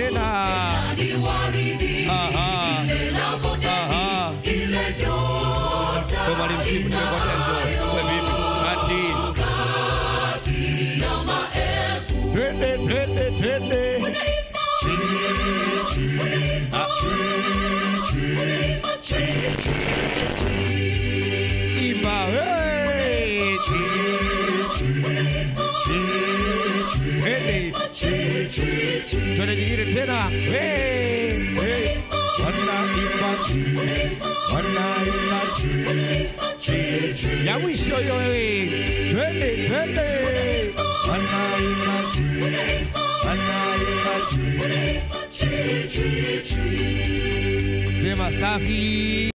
tena. Aha. Kwa mwalimu Sifu nimekwambia njoo. Kwa vipi? Twende. Imba, hey! Twende nyingine tena. Hey! Ya mwisho hiyo wewe. Twende. Sema safi.